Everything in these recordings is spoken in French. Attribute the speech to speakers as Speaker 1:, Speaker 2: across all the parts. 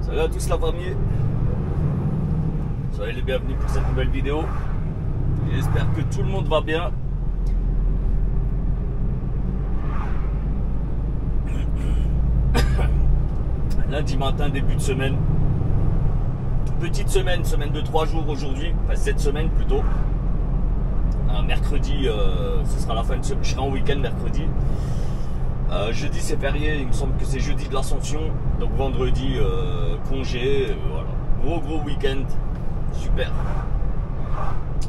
Speaker 1: Salut à tous la famille. Soyez les bienvenus pour cette nouvelle vidéo. J'espère que tout le monde va bien. Lundi matin, début de semaine. Petite semaine, semaine de 3 jours aujourd'hui. Enfin cette semaine plutôt. Mercredi, ce sera la fin de semaine. Je serai en week-end mercredi. Jeudi c'est férié, il me semble que c'est jeudi de l'Ascension. Donc vendredi congé, voilà. Gros week-end. Super.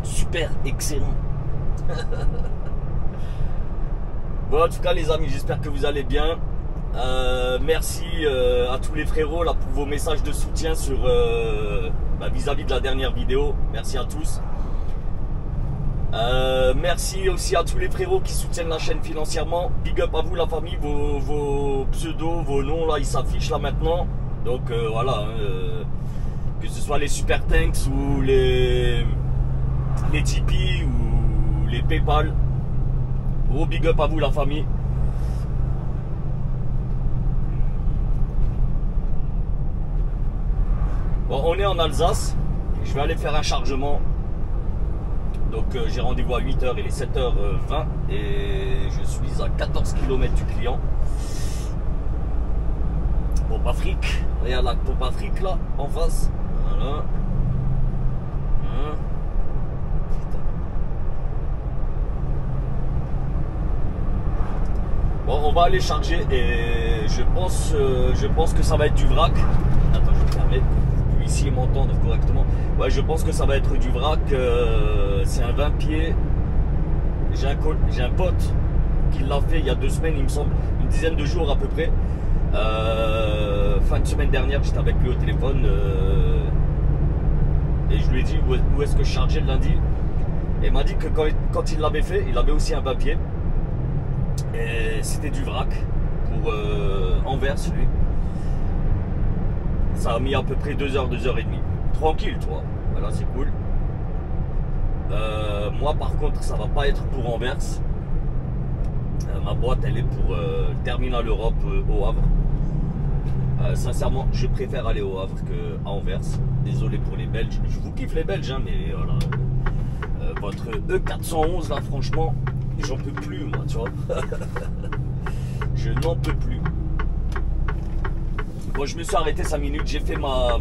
Speaker 1: Super, excellent. Bon, en tout cas les amis, j'espère que vous allez bien. Merci à tous les frérots là, pour vos messages de soutien sur vis-à-vis de la dernière vidéo. Merci à tous. Merci aussi à tous les frérots qui soutiennent la chaîne financièrement. Big up à vous la famille, vos pseudos, vos noms là, ils s'affichent là maintenant. Donc voilà, que ce soit les Super Thanks ou les Tipeee ou les Paypal. Gros big up à vous la famille. Bon, on est en Alsace. Je vais aller faire un chargement. Donc j'ai rendez-vous à 8h, il est 7h20 et je suis à 14 km du client. Pompe Afrique, regarde la Pompe Afrique là, en face. Voilà. Bon, on va aller charger et je pense que ça va être du vrac. Attends, je vais fermer. Ici m'entendre correctement. Ouais, je pense que ça va être du vrac. C'est un 20 pieds. J'ai un pote qui l'a fait il y a 2 semaines, il me semble, une dizaine de jours à peu près. Fin de semaine dernière, j'étais avec lui au téléphone et je lui ai dit où est-ce que je chargeais le lundi. Et il m'a dit que quand il l'avait fait, il avait aussi un 20 pieds et c'était du vrac pour Anvers lui. Ça a mis à peu près 2 heures, 2 heures et demie. Tranquille, tu vois. Voilà, c'est cool. Moi, par contre, ça va pas être pour Anvers. Ma boîte, elle est pour le Terminal Europe au Havre. Sincèrement, je préfère aller au Havre qu'à Anvers. Désolé pour les Belges. Je vous kiffe les Belges, hein, mais voilà. Votre E411, là, franchement, j'en peux plus, moi, tu vois. Je n'en peux plus. Bon, je me suis arrêté 5 minutes, j'ai fait ma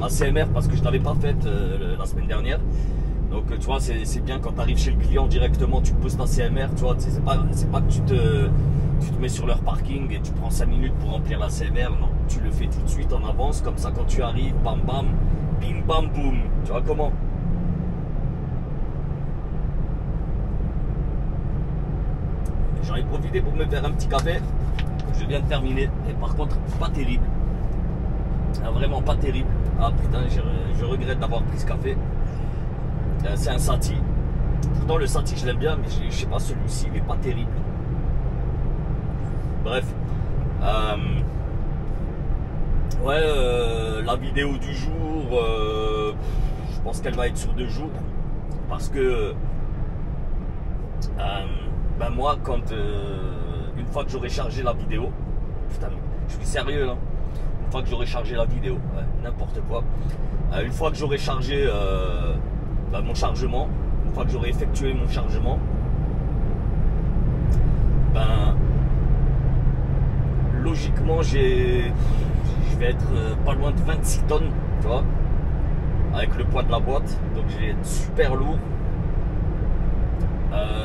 Speaker 1: CMR parce que je ne l'avais pas faite la semaine dernière. Donc tu vois, c'est bien quand tu arrives chez le client directement, tu poses ta CMR, tu vois, c'est pas que tu te mets sur leur parking et tu prends 5 minutes pour remplir la CMR, non, tu le fais tout de suite en avance, comme ça quand tu arrives, bam bam, bim bam boum, tu vois comment? J'en ai profité pour me faire un petit café. Je viens de terminer et par contre pas terrible, vraiment pas terrible. Ah putain, je regrette d'avoir pris ce café. C'est un Sati, pourtant le Sati je l'aime bien, mais je sais pas, celui-ci il est pas terrible. Bref, la vidéo du jour, je pense qu'elle va être sur 2 jours parce que moi quand une fois que j'aurai chargé la vidéo, putain, je suis sérieux là. Une fois que j'aurai chargé la vidéo, ouais, n'importe quoi. Une fois que j'aurai chargé mon chargement, une fois que j'aurai effectué mon chargement, logiquement je vais être pas loin de 26 tonnes, tu vois, avec le poids de la boîte, donc je vais être super lourd.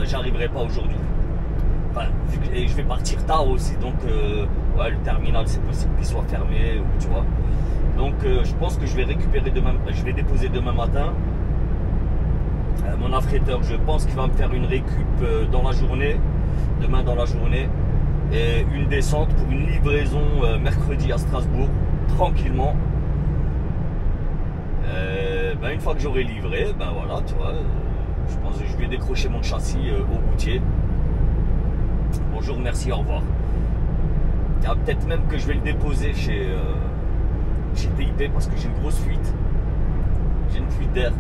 Speaker 1: J'arriverai pas aujourd'hui. Enfin, et je vais partir tard aussi, donc ouais, le terminal c'est possible qu'il soit fermé, ou tu vois. Donc je pense que je vais récupérer demain, je vais déposer demain matin. Mon affréteur, je pense qu'il va me faire une récup dans la journée, demain dans la journée, et une descente pour une livraison mercredi à Strasbourg, tranquillement. Une fois que j'aurai livré, voilà, tu vois, je pense que je vais décrocher mon châssis au routier. Bonjour, merci, au revoir. Il y a peut-être même que je vais le déposer chez TIP parce que j'ai une grosse fuite. J'ai une fuite d'air.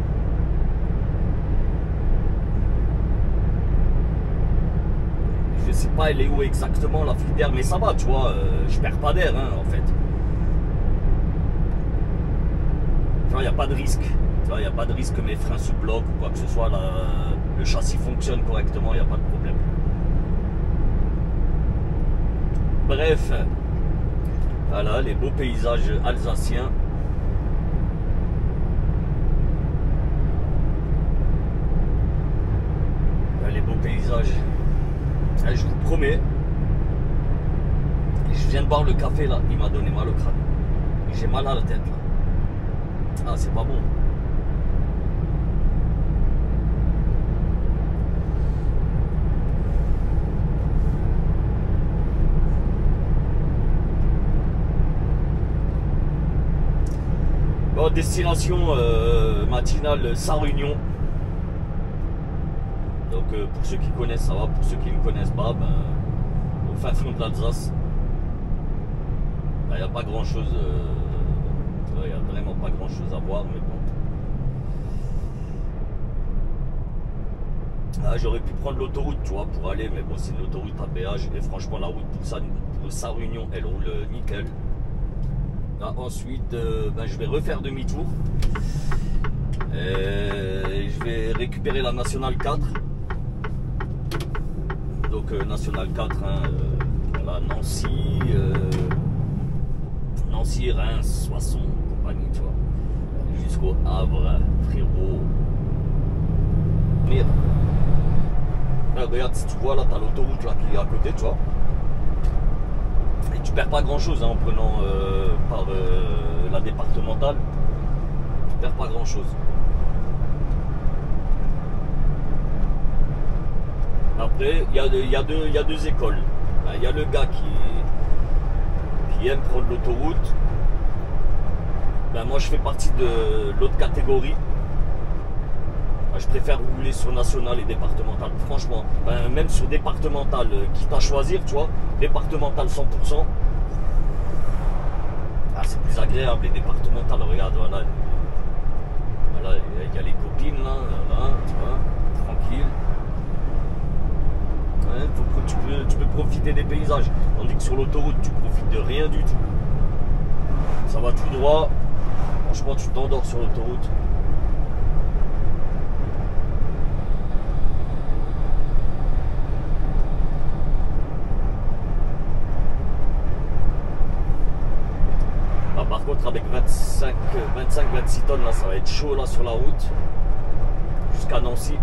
Speaker 1: Je sais pas elle est où exactement la fuite d'air, mais ça va, tu vois, je perds pas d'air hein, en fait. vois, il n'y a pas de risque. Tu vois, il n'y a pas de risque que mes freins se bloquent ou quoi que ce soit. Le châssis fonctionne correctement, il n'y a pas de problème. Bref, voilà les beaux paysages alsaciens. Les beaux paysages. Je vous promets, je viens de boire le café là, il m'a donné mal au crâne. J'ai mal à la tête là. Ah, c'est pas bon. Bon, destination matinale Sarre-Union. Donc pour ceux qui connaissent, ça va. Pour ceux qui ne connaissent pas, ben, au fin fond de l'Alsace, il n'y a pas grand chose. Il n'y a vraiment pas grand chose à voir, mais bon. Ah, j'aurais pu prendre l'autoroute, tu vois, pour aller, mais bon, c'est une autoroute à péage. Et franchement, la route pour Sarre-Union, elle roule nickel. Là, ensuite, ben, je vais refaire demi-tour. Et je vais récupérer la Nationale 4. Donc Nationale 4, hein, voilà, Nancy, Nancy, Reims, Soissons, compagnie, tu vois, jusqu'au Havre, frérot. Merde. Là, regarde, si tu vois, là, t'as l'autoroute là qui est à côté, tu vois. Et tu perds pas grand chose hein, en prenant par la départementale. Tu perds pas grand chose. Après, il y a deux écoles. Il y a le gars qui aime prendre l'autoroute. Ben, moi, je fais partie de l'autre catégorie. Ben, je préfère rouler sur national et départemental. Franchement, ben, même sur départemental, quitte à choisir, tu vois, départemental 100%. Ah, c'est plus agréable les départementales. Regarde, voilà. Voilà, il y a les copines là, voilà, tu vois, tranquille. Ouais, tu peux profiter des paysages, tandis que sur l'autoroute tu profites de rien du tout. Ça va tout droit, franchement tu t'endors sur l'autoroute. Là, par contre avec 25-26 tonnes là, ça va être chaud là sur la route jusqu'à Nancy.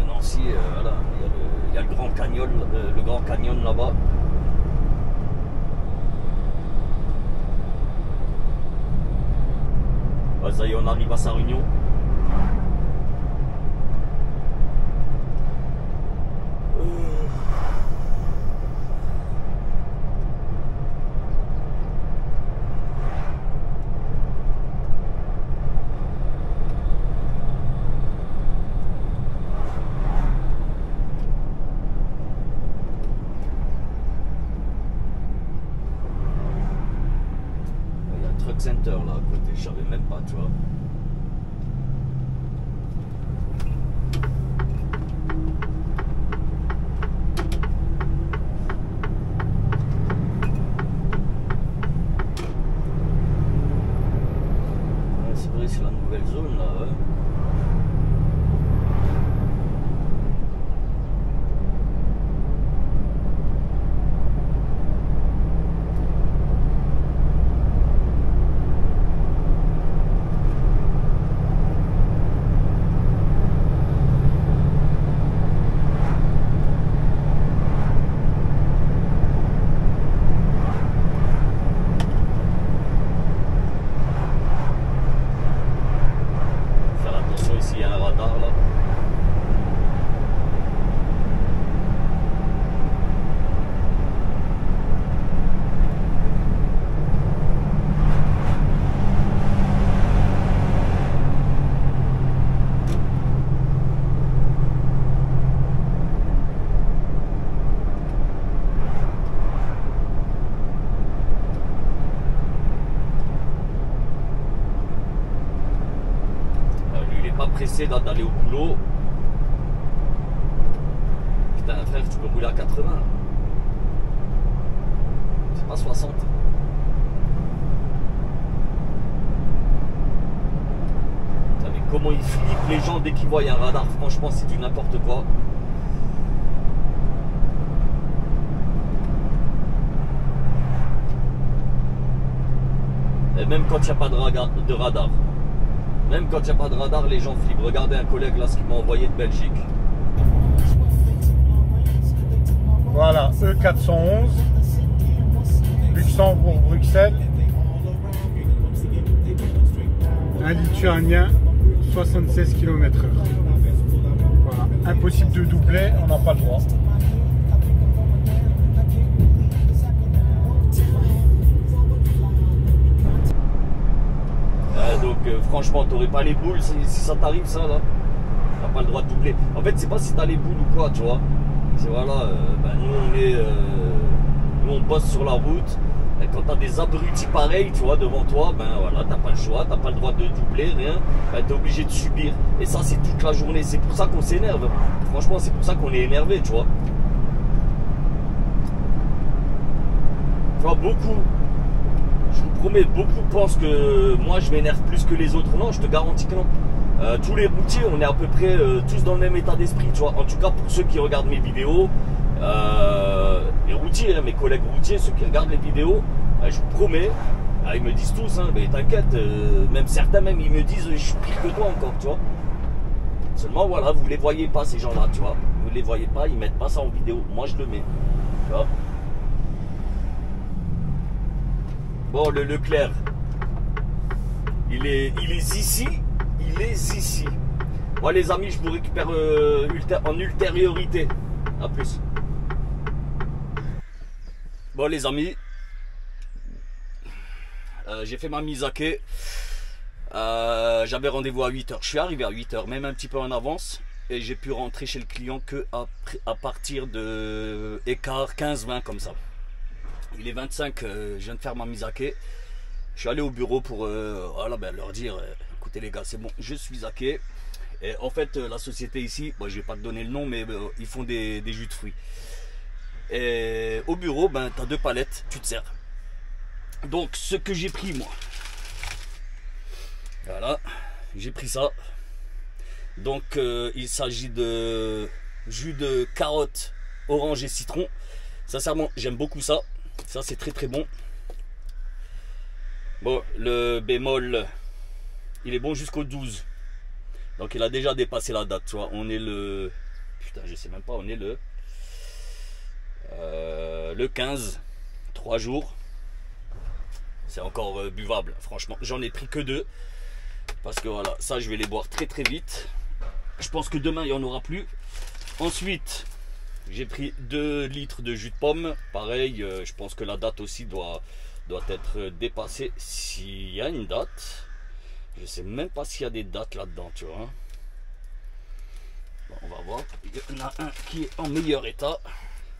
Speaker 1: Nancy, voilà, il y a le Grand Canyon là-bas. Ah, ça y est, on arrive à Sarre-Union. Center là à côté, je savais même pas, tu vois. Ouais, c'est vrai, c'est la nouvelle zone là. Ouais. Pressé d'aller au boulot. Putain frère, tu peux rouler à 80. C'est pas 60. les gens, dès qu'ils voient un radar, franchement, c'est du n'importe quoi. Et même quand il n'y a pas de radar. Même quand il n'y a pas de radar, les gens flippent. Regardez un collègue là, ce qu'il m'a envoyé de Belgique.
Speaker 2: Voilà, E411, Luxembourg-Bruxelles, un Lituanien, 76 km/h. Voilà, impossible de doubler, on n'a pas le droit.
Speaker 1: Franchement, t'aurais pas les boules si ça t'arrive ça là. T'as pas le droit de doubler. En fait, c'est pas si t'as les boules ou quoi, tu vois. C'est voilà, nous on bosse sur la route. Et quand t'as des abrutis pareils, tu vois, devant toi, ben voilà, t'as pas le choix, t'as pas le droit de doubler, rien. Ben, t'es obligé de subir. Et ça, c'est toute la journée. C'est pour ça qu'on s'énerve. Franchement, c'est pour ça qu'on est énervé, tu vois. Tu vois, beaucoup. Je vous promets, beaucoup pensent que moi je m'énerve plus que les autres. Non, je te garantis que non. Tous les routiers, on est à peu près tous dans le même état d'esprit, tu vois. En tout cas, pour ceux qui regardent mes vidéos, les routiers, hein, mes collègues routiers, ceux qui regardent les vidéos, je vous promets, ils me disent tous, hein, mais t'inquiète, même certains même, ils me disent, je suis pire que toi encore, tu vois. Seulement, voilà, vous les voyez pas, ces gens-là, tu vois. Vous les voyez pas, ils mettent pas ça en vidéo. Moi, je le mets, tu vois. Bon, le Leclerc, il est ici, il est ici. Moi, les amis, je vous récupère en ultériorité. A plus. Bon, les amis, j'ai fait ma mise à quai. J'avais rendez-vous à 8 h. Je suis arrivé à 8 h, même un petit peu en avance. Et j'ai pu rentrer chez le client que à partir de écart 15-20 comme ça. Il est 25, je viens de faire ma mise à quai. Je suis allé au bureau pour voilà, ben, leur dire, écoutez les gars, c'est bon, je suis à quai. Et en fait, la société ici, bon, je vais pas te donner le nom, mais ils font des jus de fruits. Et au bureau, ben, tu as 2 palettes, tu te sers. Donc, ce que j'ai pris, moi, voilà, j'ai pris ça. Donc, il s'agit de jus de carotte, orange et citron. Sincèrement, j'aime beaucoup ça. Ça, c'est très très bon. Bon, le bémol, il est bon jusqu'au 12. Donc, il a déjà dépassé la date, tu vois. On est le... Putain, je sais même pas, on est le 15. 3 jours. C'est encore buvable, franchement. J'en ai pris que 2. Parce que voilà, ça, je vais les boire très très vite. Je pense que demain, il n'y en aura plus. Ensuite... j'ai pris 2 litres de jus de pomme. Pareil, je pense que la date aussi doit être dépassée. S'il y a une date, je sais même pas s'il y a des dates là-dedans, tu vois. Bon, on va voir. Il y en a un qui est en meilleur état.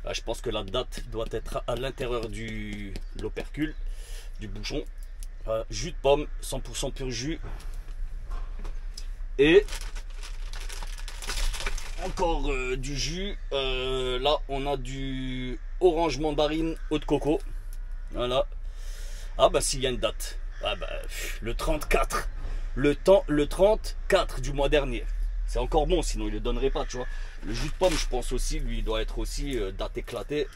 Speaker 1: Là, je pense que la date doit être à l'intérieur de l'opercule, du bouchon. Jus de pomme, 100% pur jus. Et... encore du jus. Là on a du orange mandarine eau de coco. Voilà. Ah bah s'il y a une date. Ah bah le 34. Le 34 du mois dernier. C'est encore bon, sinon il ne le donnerait pas, tu vois. Le jus de pomme, je pense aussi, lui, il doit être aussi date éclatée.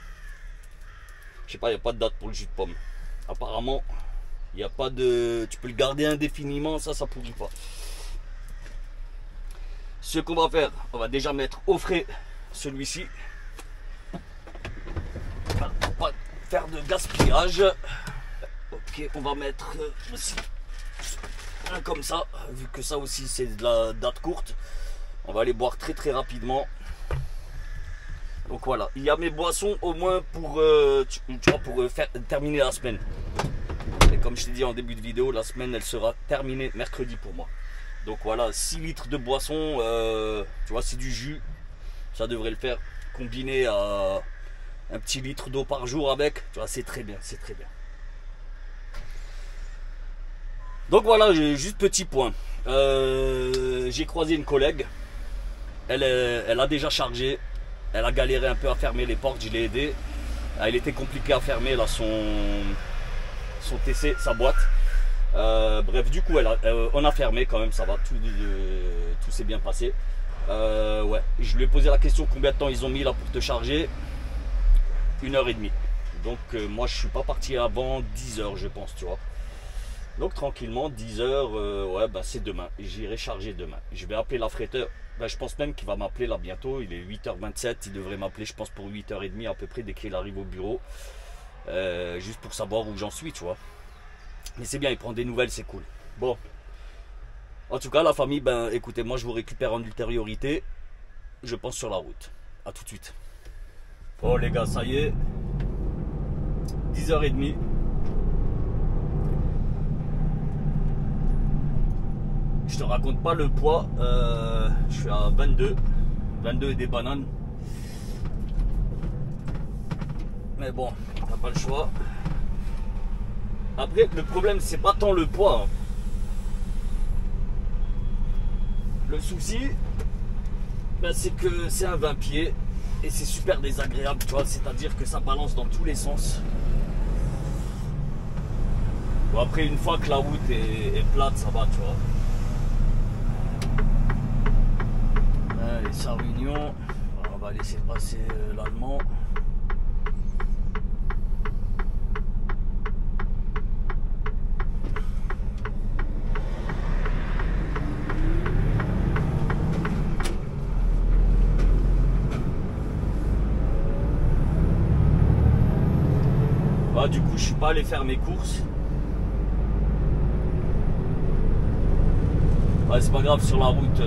Speaker 1: Je sais pas, il n'y a pas de date pour le jus de pomme. Apparemment, il n'y a pas de... tu peux le garder indéfiniment, ça pourrit pas. Ce qu'on va faire, on va déjà mettre au frais celui-ci. Pour pas faire de gaspillage. Ok, on va mettre aussi un comme ça, vu que ça aussi c'est de la date courte. On va les boire très très rapidement. Donc voilà, il y a mes boissons au moins pour, tu vois, pour terminer la semaine. Et comme je t'ai dit en début de vidéo, la semaine elle sera terminée mercredi pour moi. Donc voilà, 6 litres de boisson, tu vois, c'est du jus. Ça devrait le faire. Combiné à un petit litre d'eau par jour avec, tu vois, c'est très bien, c'est très bien. Donc voilà, j'ai juste petit point. J'ai croisé une collègue. Elle a déjà chargé. Elle a galéré un peu à fermer les portes, je l'ai aidé. Elle était compliquée à fermer là, son TC, sa boîte. Bref, du coup, on a fermé quand même, ça va, tout s'est bien passé. Ouais, je lui ai posé la question combien de temps ils ont mis là pour te charger. 1h30. Donc moi je suis pas parti avant 10h je pense, tu vois. Donc tranquillement 10h, ouais bah c'est demain. J'irai charger demain. Je vais appeler l'affréteur. Ben, je pense même qu'il va m'appeler là bientôt. Il est 8h27. Il devrait m'appeler je pense pour 8h30 à peu près dès qu'il arrive au bureau. Juste pour savoir où j'en suis, tu vois. Mais c'est bien, il prend des nouvelles, c'est cool. Bon. En tout cas la famille, ben écoutez, moi je vous récupère en ultériorité. Je pense sur la route. A tout de suite. Bon les gars, ça y est. 10h30. Je te raconte pas le poids. Je suis à 22 et des bananes. Mais bon, t'as pas le choix. Après, le problème, c'est pas tant le poids. Hein. Le souci, ben, c'est que c'est un 20 pieds et c'est super désagréable, tu vois. C'est-à-dire que ça balance dans tous les sens. Bon, après, une fois que la route est plate, ça va, tu vois. Allez, Sarunion, on va laisser passer l'allemand. Bah, du coup, je suis pas allé faire mes courses. Ouais, c'est pas grave, sur la route.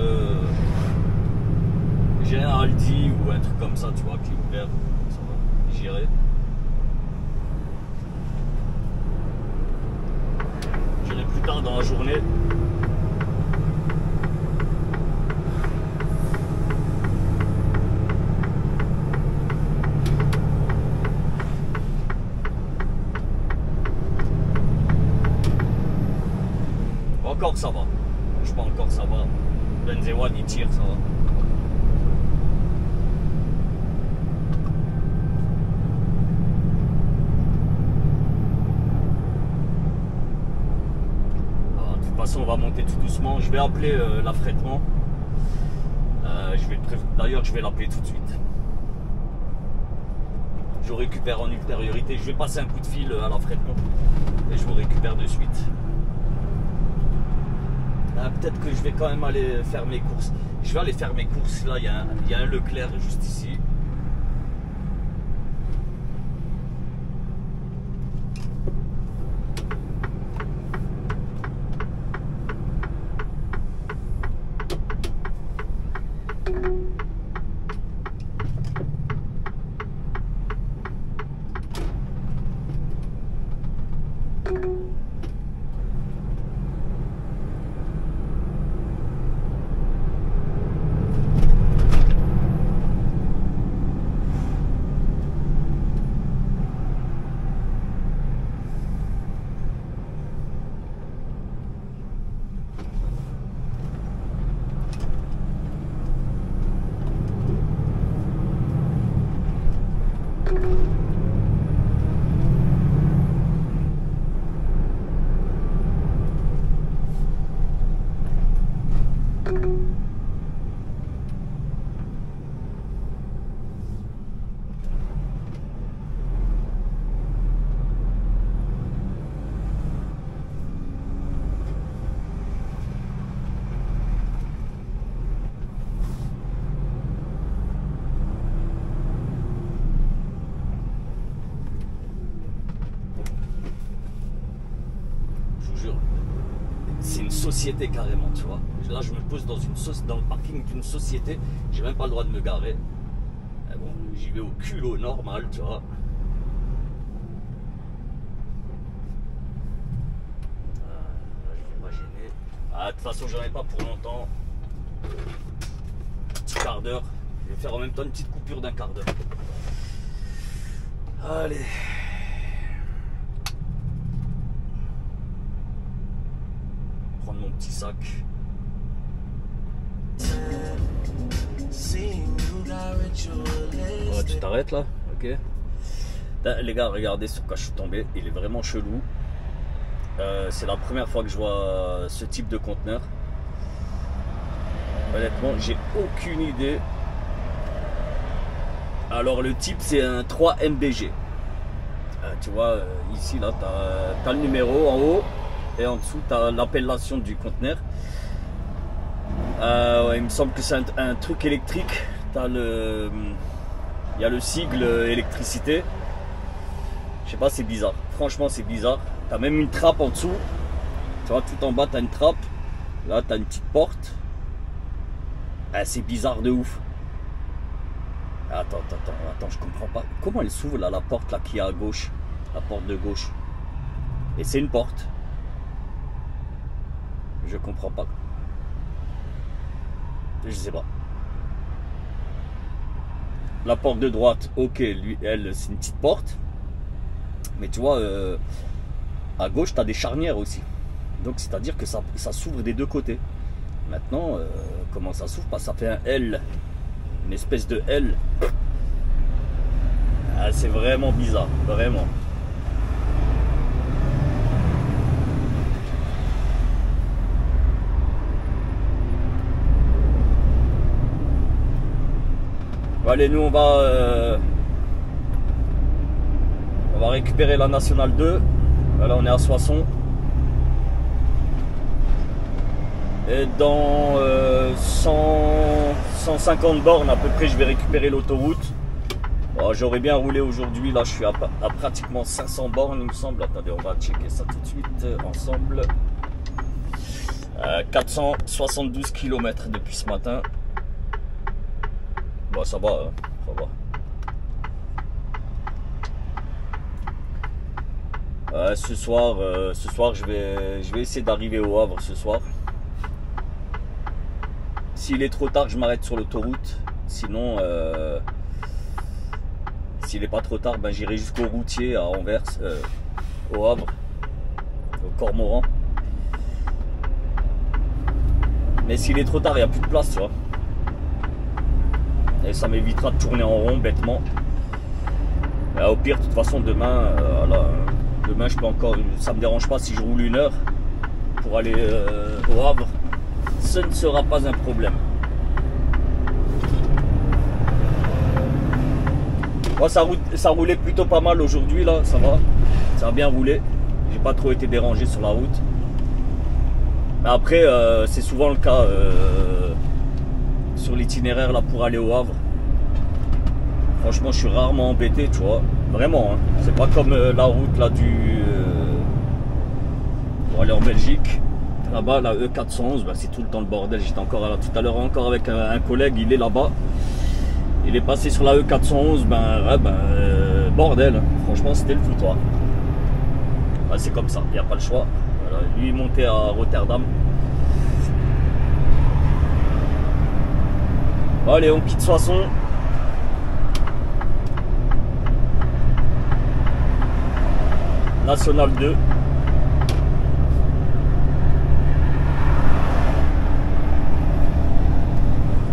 Speaker 1: J'ai un Aldi ou un truc comme ça, tu vois, qui est ouvert, ça va, j'irai. J'irai plus tard dans la journée. Encore ça va, franchement encore ça va. Benzewan il tire, ça va. On va monter tout doucement. Je vais appeler l'affrètement. D'ailleurs, je vais l'appeler tout de suite. Je récupère en ultériorité. Je vais passer un coup de fil à l'affrètement et je vous récupère de suite. Peut-être que je vais quand même aller faire mes courses. Je vais aller faire mes courses. Là, il y a un Leclerc juste ici. Société carrément, tu vois. Là je me pose dans le parking d'une société, j'ai même pas le droit de me garer. Mais bon, j'y vais au culot normal, tu vois. Là, je vais pas gêner. Ah, de toute façon j'en ai pas pour longtemps. Un petit quart d'heure. Je vais faire en même temps une petite coupure d'un quart d'heure. Allez. Mon petit sac. Oh, tu t'arrêtes là, ok. Là, les gars, regardez sur quoi je suis tombé. Il est vraiment chelou. C'est la première fois que je vois ce type de conteneur. Honnêtement, j'ai aucune idée. Alors le type c'est un 3 MBG. Tu vois, ici là, tu as le numéro en haut et en dessous tu as l'appellation du conteneur. Ouais, il me semble que c'est un truc électrique. Il y a le sigle électricité. Je sais pas, c'est bizarre. Franchement, c'est bizarre. Tu as même une trappe en dessous. Tu vois, tout en bas, tu as une trappe. Là, tu as une petite porte. C'est bizarre de ouf. Attends, je comprends pas. Comment elle s'ouvre là, la porte là qui est à gauche? La porte de gauche. Et c'est une porte. Je comprends pas. Je sais pas. La porte de droite, ok, lui, elle, c'est une petite porte. Mais tu vois, à gauche, tu as des charnières aussi. Donc, c'est-à-dire que ça s'ouvre des deux côtés. Maintenant, comment ça s'ouvre? Ça fait un L. Une espèce de L. C'est vraiment bizarre, vraiment. Bon, allez, nous on va récupérer la Nationale 2. Là on est à Soissons. Et dans 150 bornes à peu près, je vais récupérer l'autoroute. Bon, j'aurais bien roulé aujourd'hui. Là, je suis à pratiquement 500 bornes, il me semble. Attendez, on va checker ça tout de suite ensemble. 472 km depuis ce matin. Bon, ça va, hein, ça va. Ce soir, je vais essayer d'arriver au Havre ce soir. S'il est trop tard, je m'arrête sur l'autoroute. Sinon, s'il n'est pas trop tard, ben, j'irai jusqu'au routier à Anvers, au Havre, au Cormoran. Mais s'il est trop tard, il n'y a plus de place, tu vois. Et ça m'évitera de tourner en rond bêtement. Au pire, de toute façon, demain, demain, je peux encore. Ça me dérange pas si je roule 1 heure pour aller au Havre. Ce ne sera pas un problème. Moi, ça roulait plutôt pas mal aujourd'hui, là, ça va. Ça a bien roulé. J'ai pas trop été dérangé sur la route. Mais après, c'est souvent le cas sur l'itinéraire là pour aller au Havre. Franchement, je suis rarement embêté, tu vois. Vraiment, hein. C'est pas comme la route là pour aller en Belgique. Là-bas, la E411, bah, c'est tout le temps le bordel. J'étais encore là tout à l'heure encore avec un collègue, il est là-bas. Il est passé sur la E411, bordel. Franchement, c'était le foutoir. Bah, c'est comme ça, il n'y a pas le choix. Voilà, lui, il est monté à Rotterdam. Bon, allez, on quitte Soissons. Nationale 2.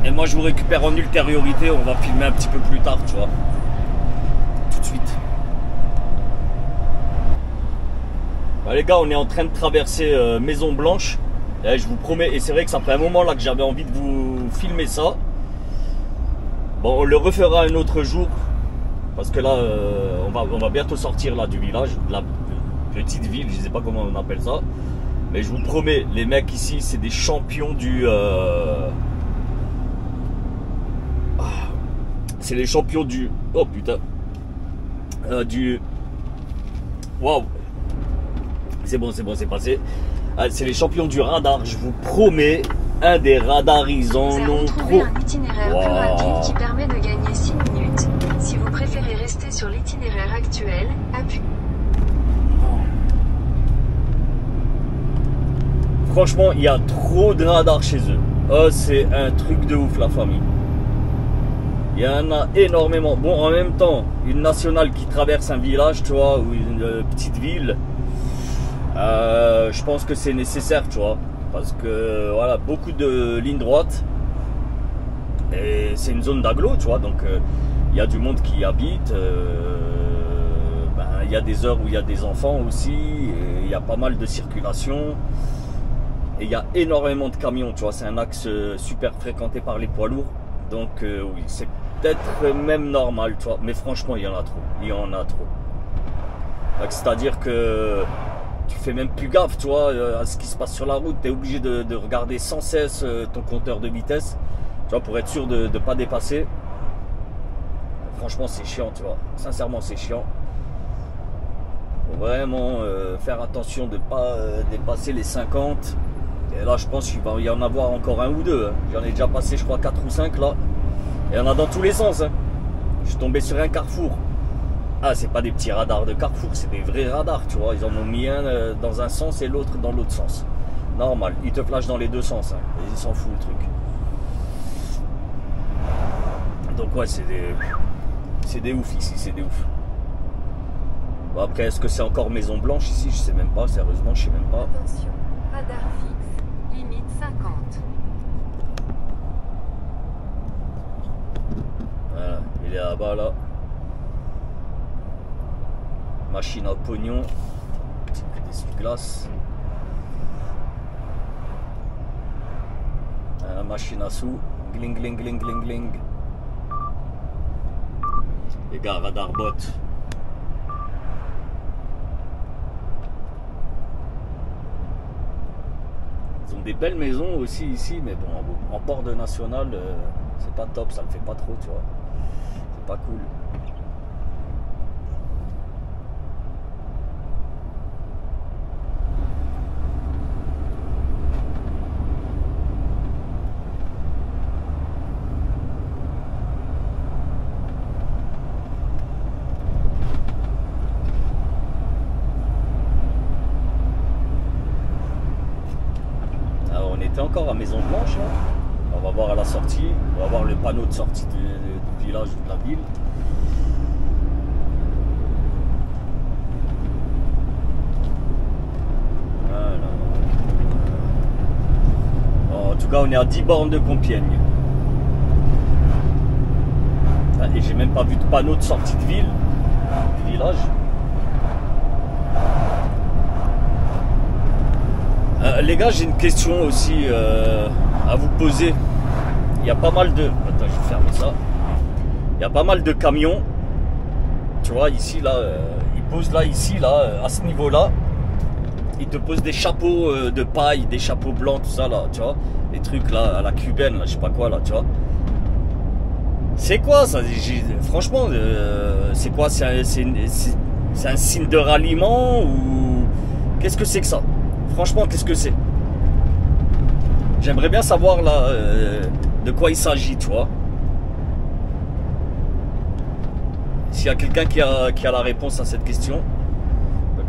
Speaker 1: Et moi je vous récupère en ultériorité, on va filmer un petit peu plus tard, tu vois. Tout de suite. Bah, les gars, on est en train de traverser Maison Blanche. Et je vous promets, et c'est vrai que ça fait un moment là que j'avais envie de vous filmer ça. Bon, on le refera un autre jour. Parce que là, on va bientôt sortir là du village, de la petite ville, je sais pas comment on appelle ça. Mais je vous promets, les mecs ici, c'est des champions du... C'est les champions du... Oh putain. Du... Waouh. C'est bon, c'est passé. C'est les champions du radar, je vous promets. Un des radars, ils en ont trop.
Speaker 3: Un itinéraire plus rapide qui permet de gagner 6 minutes. Si vous préférez rester sur l'itinéraire actuel, appuyez.
Speaker 1: Franchement, il y a trop de radars chez eux. Oh, c'est un truc de ouf, la famille. Il y en a énormément. Bon, en même temps, une nationale qui traverse un village, tu vois, ou une petite ville, je pense que c'est nécessaire, tu vois. Parce que, voilà, beaucoup de lignes droites. Et c'est une zone d'agglo, tu vois. Donc, il y a du monde qui y habite. Il y a des heures où il y a des enfants aussi. Et il y a pas mal de circulation. et il y a énormément de camions, tu vois, c'est un axe super fréquenté par les poids lourds, donc oui, c'est peut-être même normal, tu vois, mais franchement il y en a trop, c'est-à-dire que tu fais même plus gaffe, tu vois, à ce qui se passe sur la route, tu es obligé de regarder sans cesse ton compteur de vitesse, tu vois, pour être sûr de ne pas dépasser. Franchement c'est chiant, tu vois, sincèrement c'est chiant. Faut vraiment faire attention de ne pas dépasser les 50. Et là je pense qu'il va y en avoir encore un ou deux, hein. J'en ai déjà passé je crois 4 ou 5 là. Et il y en a dans tous les sens, hein. Je suis tombé sur un carrefour. Ah, c'est pas des petits radars de carrefour, c'est des vrais radars, tu vois. Ils en ont mis un dans un sens et l'autre dans l'autre sens. Normal, ils te flashent dans les deux sens, hein. Et ils s'en foutent le truc. Donc ouais, c'est des ouf ici, c'est des ouf. Bon, après, est-ce que c'est encore Maison Blanche ici? Je sais même pas, sérieusement, je sais même pas.
Speaker 3: Attention, radar fixe, limite 50.
Speaker 1: Voilà, il est là-bas là. Machine à pognon, petit peu d'essuie-glace. Machine à sous, gling gling gling gling gling. Les gars, radar bot. Ils ont des belles maisons aussi ici, mais bon, en bord de national, c'est pas top, ça le fait pas trop, tu vois. C'est pas cool. Encore à Maison Blanche, hein. On va voir à la sortie, on va voir le panneau de sortie du village ou de la ville. Voilà. Bon, en tout cas on est à 10 bornes de Compiègne. Et j'ai même pas vu de panneau de sortie de ville, du village. Les gars, j'ai une question aussi à vous poser. Il y a pas mal de... Attends, je vais fermer ça. Il y a pas mal de camions. Tu vois, ici, là, ils posent là, ici, là, à ce niveau-là. Ils te posent des chapeaux de paille, des chapeaux blancs, tout ça, là, tu vois. Des trucs, là, à la cubaine, là, je sais pas quoi, là, tu vois. C'est quoi, ça? Franchement, c'est quoi? C'est un signe de ralliement ou... Qu'est-ce que c'est que ça? Franchement, qu'est-ce que c'est? J'aimerais bien savoir là de quoi il s'agit, tu vois. S'il y a quelqu'un qui a la réponse à cette question,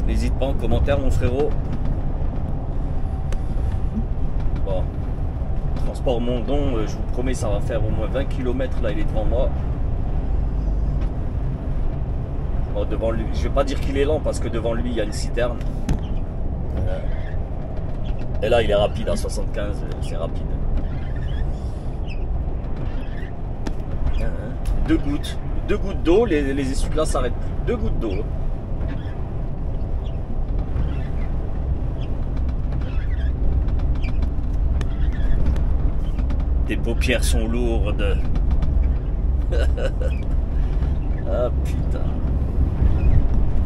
Speaker 1: n'hésite pas en commentaire, mon frérot. Bon, transport Mondon, je vous promets, ça va faire au moins 20 km. Là, il est devant moi. Bon, devant lui, je vais pas dire qu'il est lent parce que devant lui, il y a une citerne. Et là il est rapide à 75, c'est rapide. 2 gouttes d'eau, les essuie-glaces s'arrêtent plus. 2 gouttes d'eau. Tes paupières sont lourdes. Ah putain.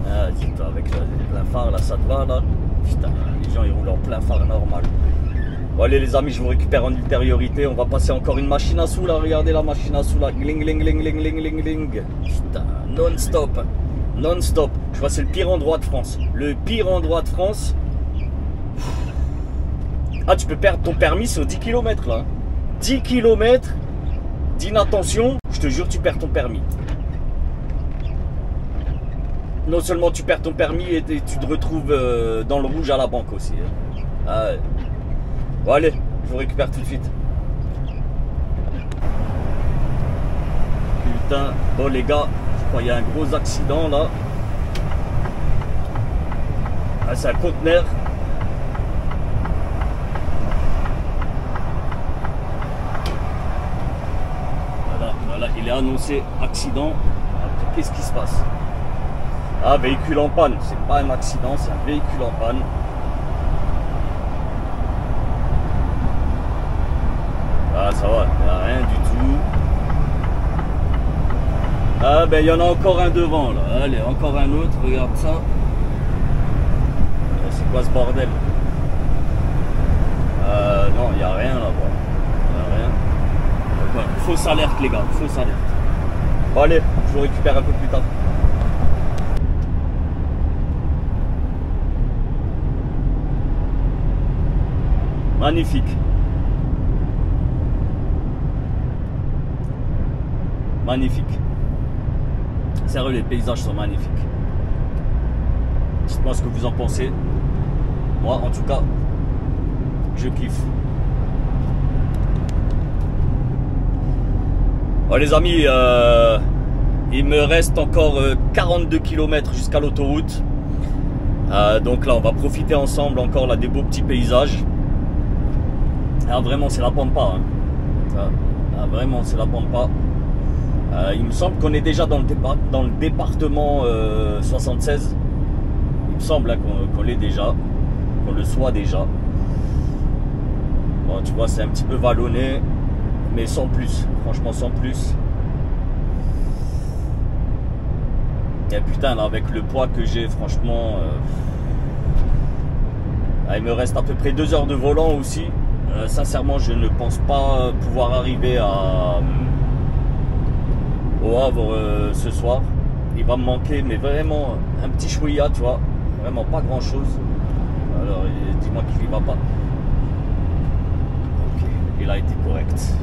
Speaker 1: Ah putain, avec le plein phare là, ça te va là? Putain, les gens ils roulent en plein phare normal. Bon allez les amis, je vous récupère en ultériorité. On va passer encore une machine à sous là. Regardez la machine à sous là. Gling gling gling gling gling gling gling. Putain, non-stop. Non-stop. Je vois c'est le pire endroit de France. Le pire endroit de France. Ah, tu peux perdre ton permis sur 10 km là. 10 km d'inattention, je te jure tu perds ton permis. Non seulement tu perds ton permis et tu te retrouves dans le rouge à la banque aussi. Ah ouais. Bon allez, je vous récupère tout de suite. Putain, bon les gars, je crois qu'il y a un gros accident là. Ah, c'est un conteneur. Voilà, il est annoncé accident. Après, qu'est-ce qui se passe? Ah, véhicule en panne. C'est pas un accident, c'est un véhicule en panne. Ah, ça va, il n'y a rien du tout. Ah, ben il y en a encore un devant là. Allez, encore un autre, regarde ça. C'est quoi ce bordel? Non, il n'y a rien là-bas. Il n'y a rien. Donc, ouais, fausse alerte, les gars, fausse alerte. Bon, allez, je vous récupère un peu plus tard. Magnifique. Magnifique. Sérieux, les paysages sont magnifiques. Dites-moi ce que vous en pensez. Moi, en tout cas, je kiffe. Bon, les amis, il me reste encore 42 km jusqu'à l'autoroute. Donc là, on va profiter ensemble encore là, des beaux petits paysages. Ah, vraiment, c'est la pampa. Hein. Ah, vraiment, c'est la pampa. Il me semble qu'on est déjà dans le département 76. Il me semble hein, qu'on l'est déjà, qu'on le soit déjà. Bon, tu vois, c'est un petit peu vallonné, mais sans plus. Franchement, sans plus. Et putain, là, avec le poids que j'ai, franchement, il me reste à peu près 2 heures de volant aussi. Sincèrement, je ne pense pas pouvoir arriver au Havre ce soir. Il va me manquer, mais vraiment un petit chouïa, tu vois. Vraiment pas grand chose. Alors, dis-moi qu'il y va pas. Ok, il a été correct.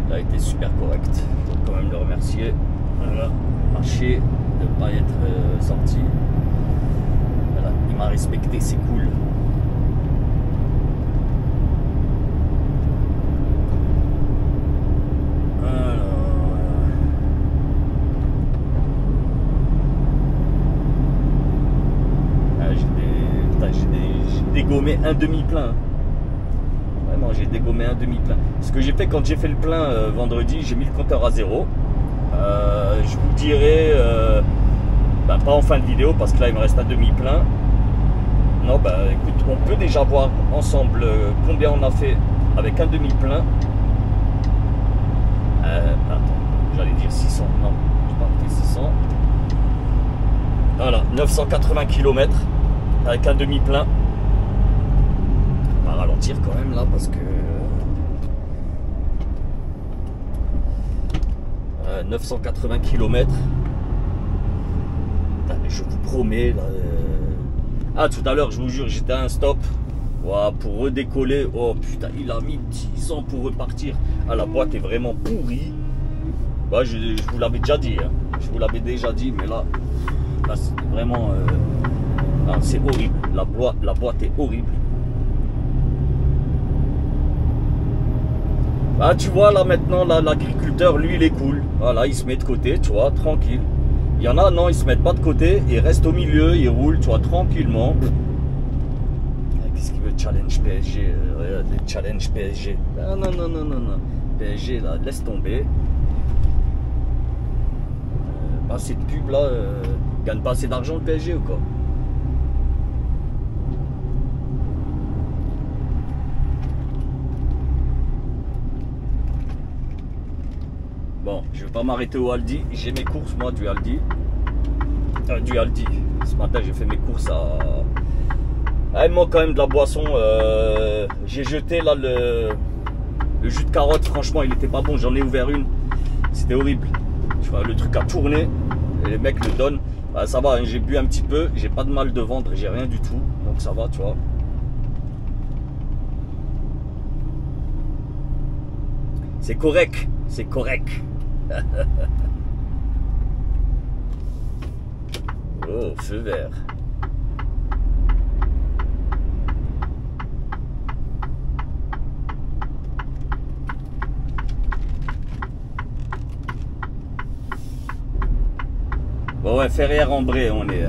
Speaker 1: Il a été super correct. Il faut quand même le remercier. Voilà, marché, de ne pas être sorti. Voilà, il m'a respecté, c'est cool. Dégommé un demi-plein. Vraiment, j'ai dégommé un demi-plein. Ce que j'ai fait quand j'ai fait le plein vendredi, j'ai mis le compteur à 0. Je vous dirai, pas en fin de vidéo parce que là il me reste un demi-plein. Non, écoute, on peut déjà voir ensemble combien on a fait avec un demi-plein. Attends, j'allais dire 600. Non, je pas fait 600. Voilà, 980 km avec un demi-plein. On va ralentir quand même là parce que 980 km. Je vous promets là, ah, tout à l'heure je vous jure j'étais à un stop pour redécoller. Oh putain, il a mis 10 ans pour repartir. Ah, la boîte est vraiment pourrie. Bah, je vous l'avais déjà dit hein. Je vous l'avais déjà dit, mais là c'est vraiment c'est horrible. La boîte est horrible. Ah, tu vois là maintenant l'agriculteur lui il est cool. Voilà, il se met de côté, tu vois, tranquille. Il y en a, non, ils se mettent pas de côté, ils restent au milieu, ils roulent, tu vois, tranquillement. Qu'est-ce qu'il veut, challenge PSG? Challenge PSG. Ah, non. PSG là, laisse tomber. Pas assez de pub là, gagne pas assez d'argent le PSG ou quoi? Bon, je vais pas m'arrêter au Aldi. J'ai mes courses, moi, du Aldi. Ce matin, j'ai fait mes courses à... Ah, il manque quand même de la boisson. J'ai jeté là le jus de carotte. Franchement, il était pas bon. J'en ai ouvert une. C'était horrible. Tu vois, le truc a tourné. Et les mecs le donnent. Bah, ça va, hein, j'ai bu un petit peu. J'ai pas de mal de ventre. J'ai rien du tout. Donc ça va, tu vois. C'est correct. C'est correct. Oh, feu vert. Bon ouais, Ferrières-en-Bray on est.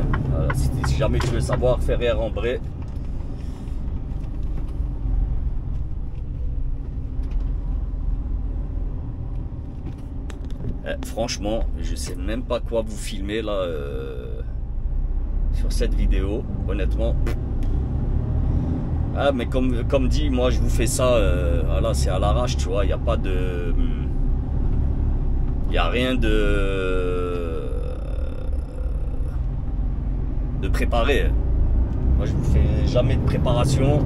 Speaker 1: Si jamais tu veux savoir, Ferrières-en-Bray. Franchement, je sais même pas quoi vous filmer là sur cette vidéo, honnêtement. Ah, mais comme dit, moi je vous fais ça, voilà, c'est à l'arrache, tu vois, il n'y a pas de... Il n'y a rien de préparé. Moi je vous fais jamais de préparation,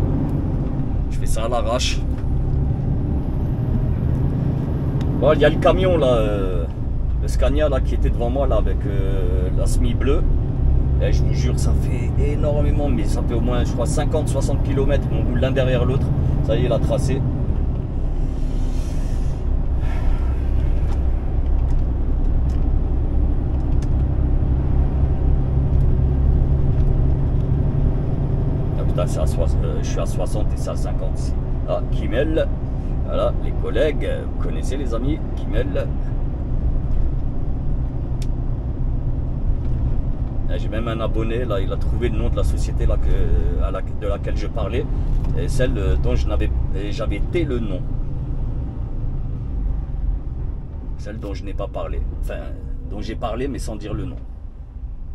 Speaker 1: je fais ça à l'arrache. Bon, il y a le camion là, le Scania là qui était devant moi là avec la semi bleue. Et je vous jure, ça fait énormément, mais ça fait au moins, je crois, 50-60 km. On roule l'un derrière l'autre. Ça y est, il a tracé. Ah putain, c'est à 60, je suis à 60 et c'est à 50 ici. Ah, Kimmel. Voilà, les collègues, vous connaissez les amis, Kimmel. J'ai même un abonné, là, il a trouvé le nom de la société là, de laquelle je parlais, et celle dont j'avais été le nom. Celle dont je n'ai pas parlé, enfin, dont j'ai parlé mais sans dire le nom.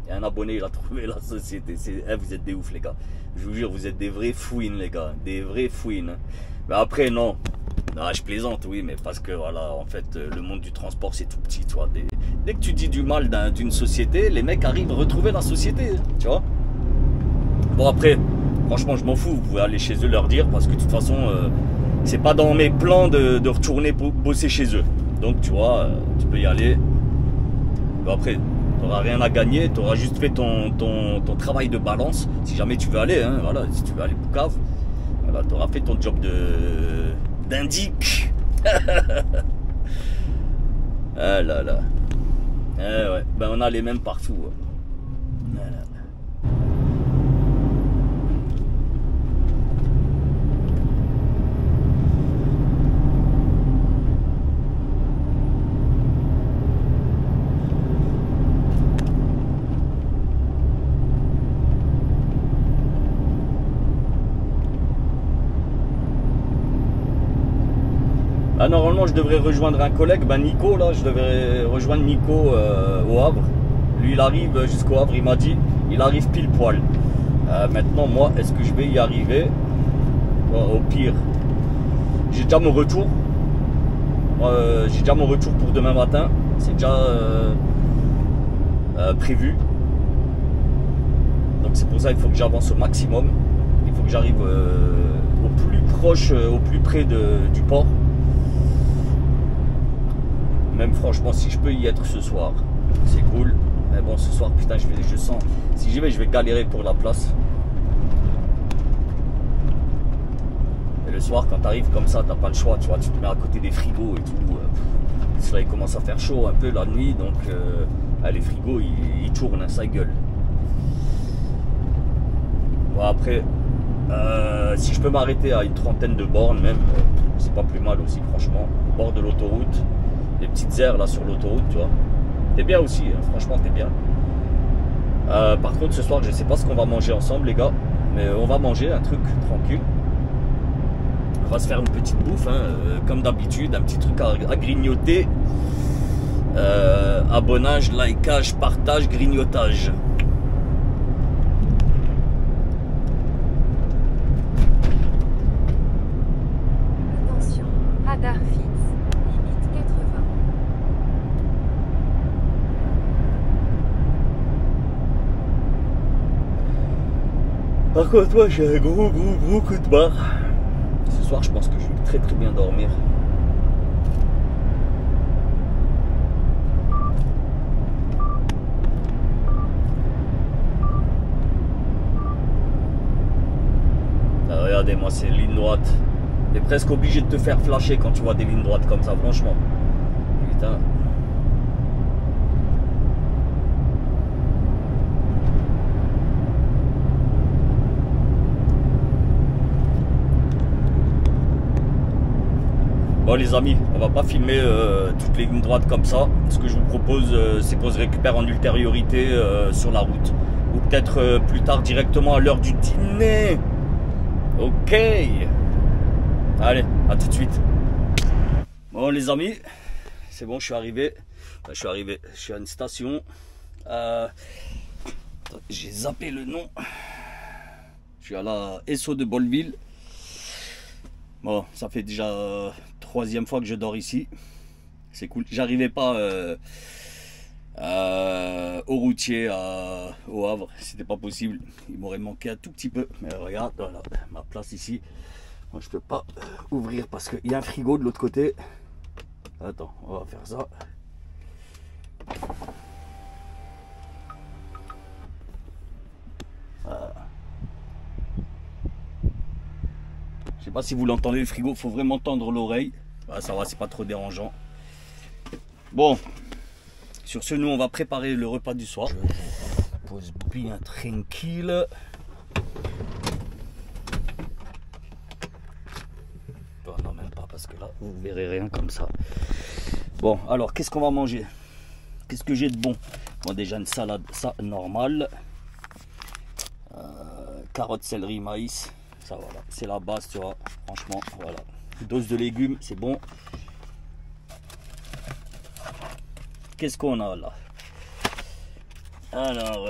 Speaker 1: Il y a un abonné, il a trouvé la société. Vous êtes des ouf les gars, je vous jure, vous êtes des vrais fouines les gars, des vrais fouines. Mais après non, je plaisante, oui, mais parce que voilà, en fait, le monde du transport c'est tout petit, tu vois. Dès que tu dis du mal d'une société, les mecs arrivent à retrouver la société, tu vois. Bon après, franchement, je m'en fous, vous pouvez aller chez eux leur dire, parce que de toute façon, c'est pas dans mes plans de retourner bosser chez eux. Donc tu vois, tu peux y aller. Bon, après, tu n'auras rien à gagner, tu auras juste fait ton travail de balance, si jamais tu veux aller, hein, voilà, si tu veux aller Poucave, voilà, tu auras fait ton job d'indique. Ah là là. Eh ouais, ben on a les mêmes partout. Voilà. Ah, normalement je devrais rejoindre un collègue, ben Nico là, je devrais rejoindre Nico au Havre. Lui il arrive jusqu'au Havre, il m'a dit, il arrive pile poil. Maintenant moi, est-ce que je vais y arriver? Au pire, j'ai déjà mon retour. J'ai déjà mon retour pour demain matin, c'est déjà prévu. Donc c'est pour ça qu'il faut que j'avance au maximum. Il faut que j'arrive au plus proche, au plus près du port. Même franchement, si je peux y être ce soir, c'est cool. Mais bon, ce soir, putain, je sens. Si j'y vais, je vais galérer pour la place. Et le soir, quand t'arrives comme ça, t'as pas le choix, tu vois. Tu te mets à côté des frigos et tout. Là, il commence à faire chaud un peu la nuit, donc les frigos, ils tournent, ça gueule. Bon, après, si je peux m'arrêter à une trentaine de bornes, même, c'est pas plus mal aussi, franchement. Au bord de l'autoroute. Les petites aires là sur l'autoroute, tu vois. T'es bien aussi, hein, franchement t'es bien. Par contre ce soir je sais pas ce qu'on va manger ensemble les gars, mais on va manger un truc tranquille. On va se faire une petite bouffe, hein, comme d'habitude, un petit truc à grignoter. Abonnage, likeage, partage, grignotage.
Speaker 4: Attention, radar fixe.
Speaker 1: Par contre, moi j'ai un gros coup de barre. Ce soir, je pense que je vais très bien dormir. Ah, regardez, moi c'est ligne droite. T'es presque obligé de te faire flasher quand tu vois des lignes droites comme ça, franchement. Putain. Bon les amis, on va pas filmer toutes les lignes droites comme ça. Ce que je vous propose, c'est qu'on se récupère en ultériorité sur la route. Ou peut-être plus tard directement à l'heure du dîner. Ok. Allez, à tout de suite. Bon les amis, c'est bon, je suis arrivé. Enfin, je suis à une station. J'ai zappé le nom. Je suis à la SO de Bolleville. Bon, ça fait déjà 3e fois que je dors ici. C'est cool. J'arrivais pas au routier au Havre. C'était pas possible. Il m'aurait manqué un tout petit peu. Mais regarde, voilà, ma place ici. Moi, je peux pas ouvrir parce qu'il y a un frigo de l'autre côté. Attends, on va faire ça. Voilà. Je sais pas si vous l'entendez, le frigo, faut vraiment tendre l'oreille. Voilà, ça va, c'est pas trop dérangeant. Bon, sur ce, nous, on va préparer le repas du soir. Je pose bien tranquille. Non, même pas, parce que là, vous verrez rien comme ça. Bon, alors, qu'est-ce qu'on va manger? Qu'est-ce que j'ai de bon? Bon, déjà, une salade, ça, normale. Carottes, céleri, maïs. Ça, voilà, c'est la base, tu vois. Franchement, voilà. Dose de légumes, c'est bon. Qu'est-ce qu'on a là? Alors,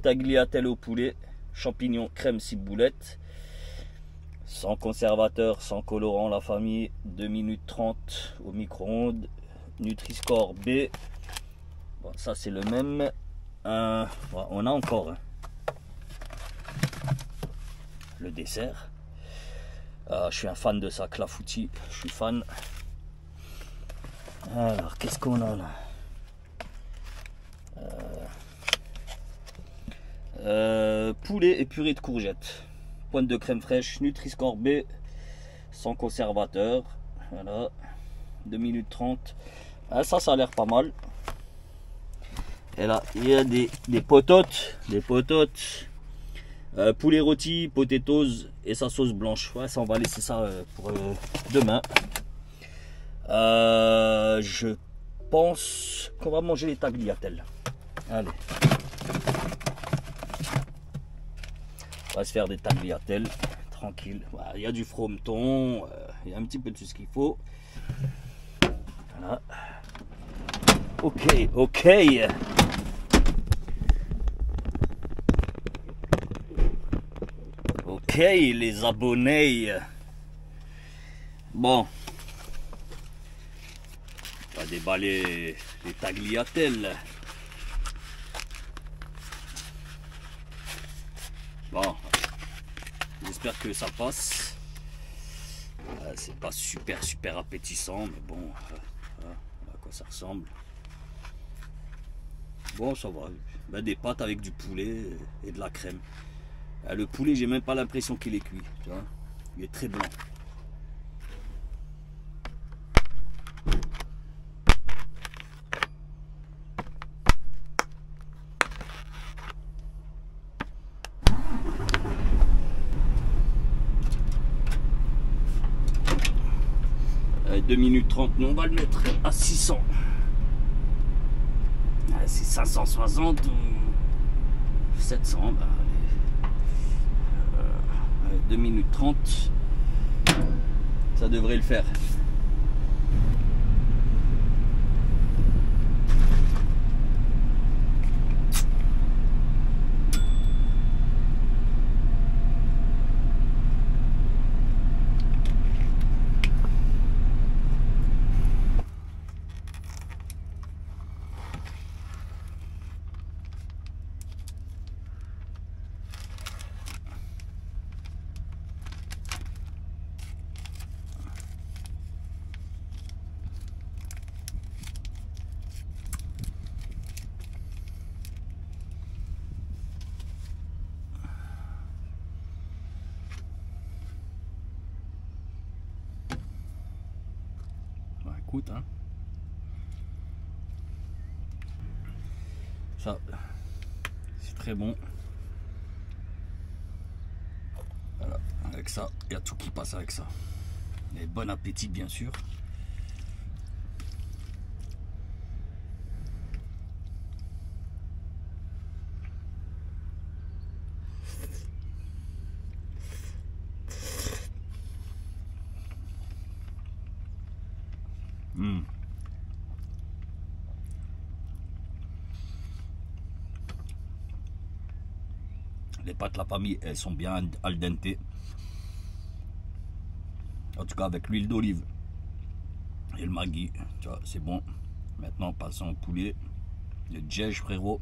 Speaker 1: tagliatelle au poulet, champignons, crème, ciboulette. Sans conservateur, sans colorant, la famille. 2 minutes 30 au micro-ondes. Nutri-Score B. Bon, ça, c'est le même. On a encore le dessert. Je suis un fan de ça, clafoutis. Je suis fan. Alors, qu'est-ce qu'on a là? Poulet et purée de courgettes. Pointe de crème fraîche, Nutri-Score B, sans conservateur. Voilà, 2 minutes 30. Ah, ça a l'air pas mal. Et là, il y a des pototes. Des pototes. Poulet rôti, potatoes et sa sauce blanche. Ouais, ça, on va laisser ça pour demain. Je pense qu'on va manger les tagliatelles. Allez. On va se faire des tagliatelles, tranquille. Voilà, il y a du frometon, il y a un petit peu de tout ce qu'il faut. Voilà. Ok, ok. Ok, les abonnés. Bon. On va déballer les tagliatelles. Bon, j'espère que ça passe. C'est pas super appétissant, mais bon, voilà à quoi ça ressemble. Bon, ça va. Ben, des pâtes avec du poulet et de la crème. Le poulet, j'ai même pas l'impression qu'il est cuit. Tu vois, il est très blanc. Allez, 2 minutes 30, nous on va le mettre à 600. C'est 560 ou 700. Bah, allez, 2 minutes 30. Ça devrait le faire. Écoute, hein. Ça, c'est très bon. Voilà, avec ça, il y a tout qui passe avec ça. Et bon appétit, bien sûr. Les pâtes La Famille, elles sont bien al dente. En tout cas avec l'huile d'olive et le Maggi, tu vois, c'est bon. Maintenant passons au poulet. Le djej, frérot.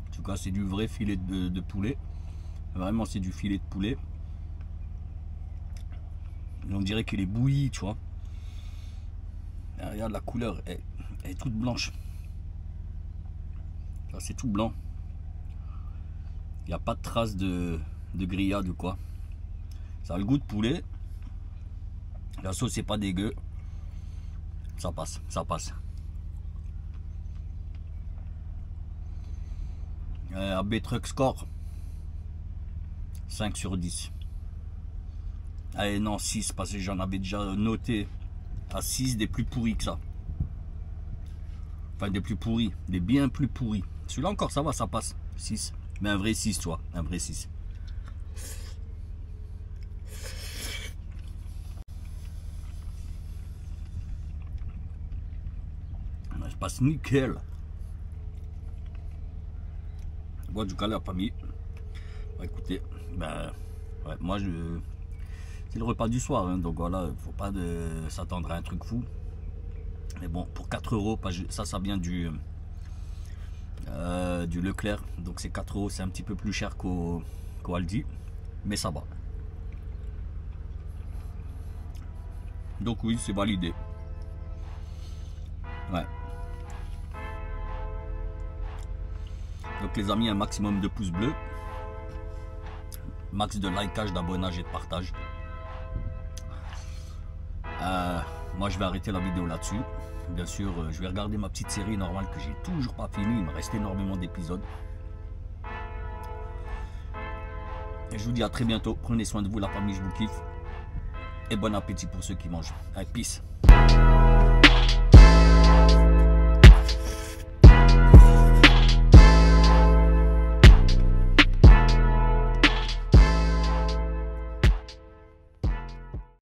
Speaker 1: En tout cas c'est du vrai filet de poulet. Vraiment c'est du filet de poulet. On dirait qu'il est bouilli, tu vois. Et regarde la couleur, elle est toute blanche. Là c'est tout blanc. Il n'y a pas de trace de grillade ou quoi. Ça a le goût de poulet. La sauce c'est pas dégueu. Ça passe, ça passe. AB Truck Score 5 sur 10. Allez non 6 parce que j'en avais déjà noté à 6 des plus pourris que ça. Enfin des plus pourris, des bien plus pourris. Celui-là encore ça va, ça passe. 6. Mais un vrai 6 toi, un vrai 6. Ça passe nickel. Bon, du cas la famille. Bah, écoutez, ben ouais, moi c'est le repas du soir, hein, donc voilà, faut pas s'attendre à un truc fou. Mais bon, pour 4 euros, ça vient du Leclerc, donc c'est 4 euros, c'est un petit peu plus cher qu'au Aldi, mais ça va. Donc oui, c'est validé. Ouais. Donc les amis, un maximum de pouces bleus, max de likeage, d'abonnage et de partage. Moi je vais arrêter la vidéo là-dessus. Bien sûr je vais regarder ma petite série normale que j'ai toujours pas fini. Il me reste énormément d'épisodes. Et je vous dis à très bientôt. Prenez soin de vous la famille, je vous kiffe. Et bon appétit pour ceux qui mangent. Allez, peace.